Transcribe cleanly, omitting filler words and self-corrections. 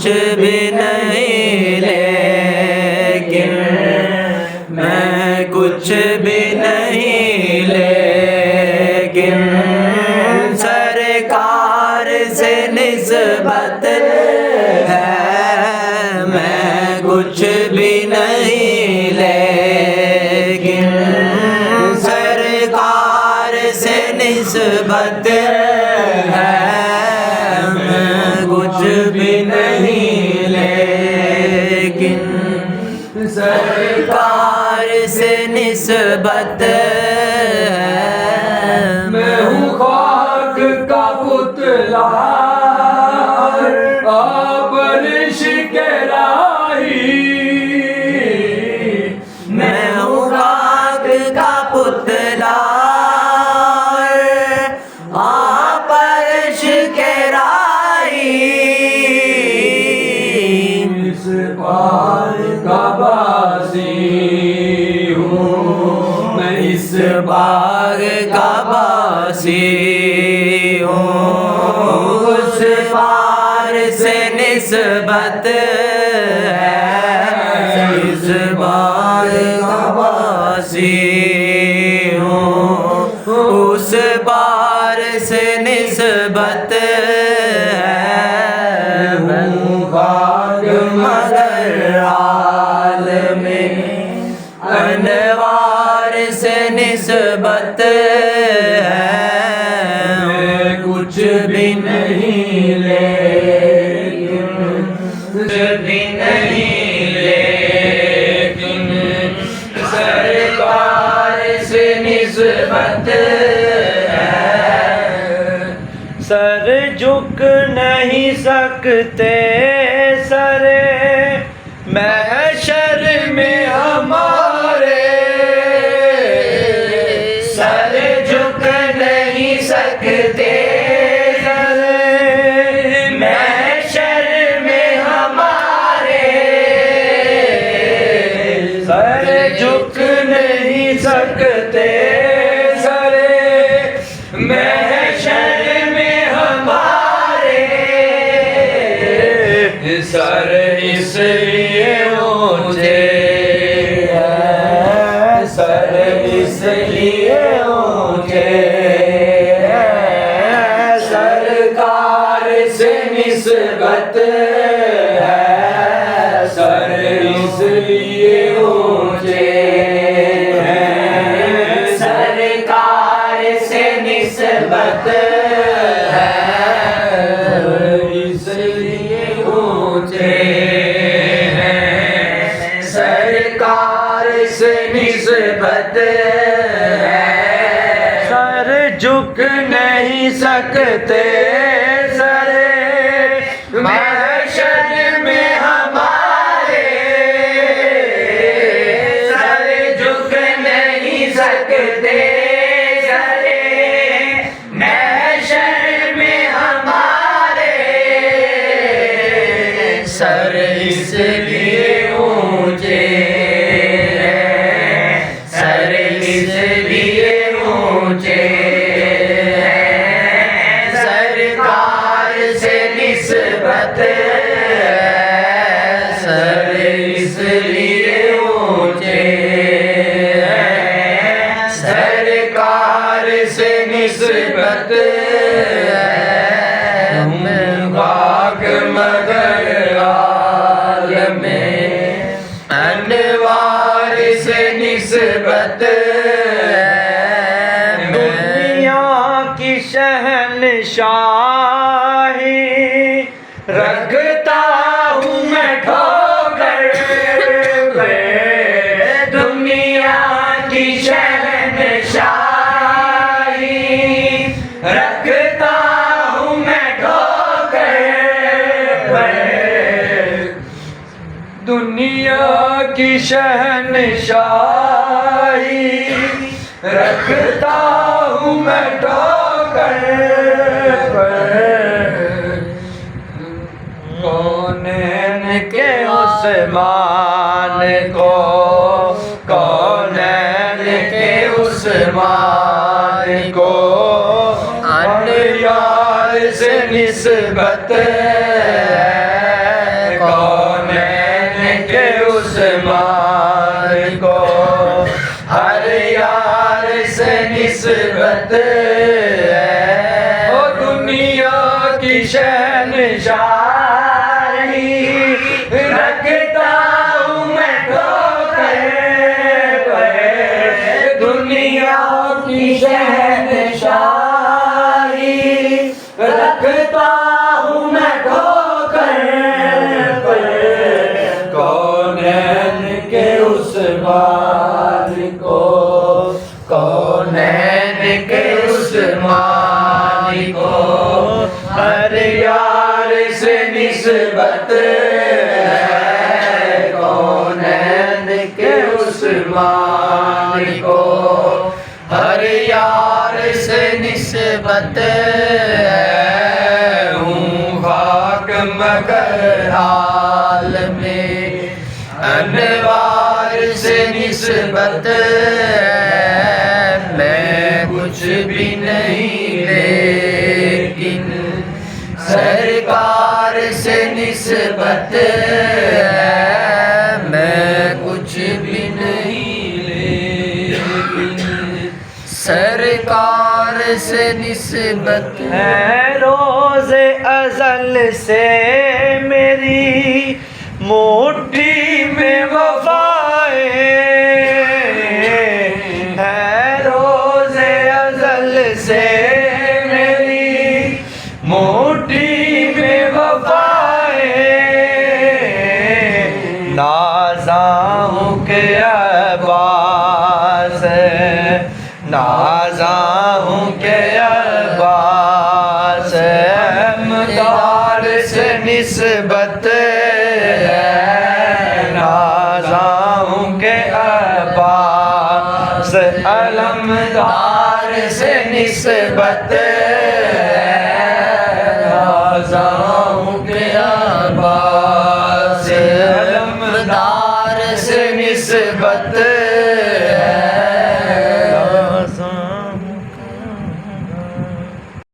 कुछ भी नहीं लेकिन मैं कुछ भी नहीं लेकिन सरकार से निस्बत है। मैं कुछ भी नहीं लेकिन सरकार से निस्बत है। मैं कुछ भी नहीं लेकिन सरकार से निस्बत है। मैं हूँ खाक का पुतला आपरिश के राही। मैं हूँ खाक का पुतला आपरिश के राही। इस पार का बासी हूँ मैं, इस बाग का बासी हूँ। उस पार से निस्बत है। इस बाग का बासी हूँ। उस पार से निस्बत है। हूँ भाग मगर आलमे अनवार से निस्बत है। मैं कुछ भी नहीं लेकिन कुछ भी नहीं लेकिन सरकार से निस्बत है। सर झुक नहीं सकते सरे महशर में हमारे। सर झुक नहीं सकते सरे महशर में हमारे। सर झुक नहीं सकते सरे महशर में हमारे। सर इसलिए ऊंचे हैं। सर इसलिए ऊंचे हैं। सरकार से निस्बत है। सर इसलिए ऊंचे हैं। सरकार से निस्बत है। इसलिए ऊंचे हैं। सरकार से निस्बत है। सर झुक नहीं सकते सरे महशर में हमारे। सर झुक नहीं सकते सरे महशर में हमारे। सर इसलिए ऊंचे हैं। सर इसलिए ऊंचे हैं। सरकार से निस्बत है। सर इसलिए ऊंचे हैं। सरकार से निस्बत है। बाग मगर आलमे अनवार से निस्बत है। दुनिया की शहनशाही रखता हूँ मैं ठोकर पे। दुनिया की शहनशाही रखता हूँ मैं ठोकर पे। दुनिया की शहनशाही रखता हूँ मैं ठोकर पे। कौनैन के उस्मान को, कौनैन के उस्मान को अन्याय से निस्बत है। निस्बत है। ओ दुनिया की शहनशाही रखता हूँ मैं ठोकर पे। दुनिया की शहनशाही रखता हूँ मैं ठोकर पे। कौनैन के उस मालिक को, कौनैन के उस मालिक को हर यार से निस्बत है। कौनैन के उस मालिक को हर यार से निस्बत है। हूँ खाक मगर हाल में अनवार से निस्बत है। मैं कुछ भी नहीं लेकिन सरकार से निस्बत है। मैं कुछ भी नहीं लेकिन सरकार से निस्बत है। रोज़े अज़ल से मेरी मुट्ठी में वफ़ाएं है। रोज़े अज़ल से मेरी मुट्ठी में वफ़ाएं। नाज़ा हूँ के अब्बास, नाज़ा हूँ के अब्बास मदार से निस्बत है। नाज़ा हूँ के अब्बास अलमदार से निस्बत है। नाज़ा हूँ के अब्बास अलमदार से निस्बत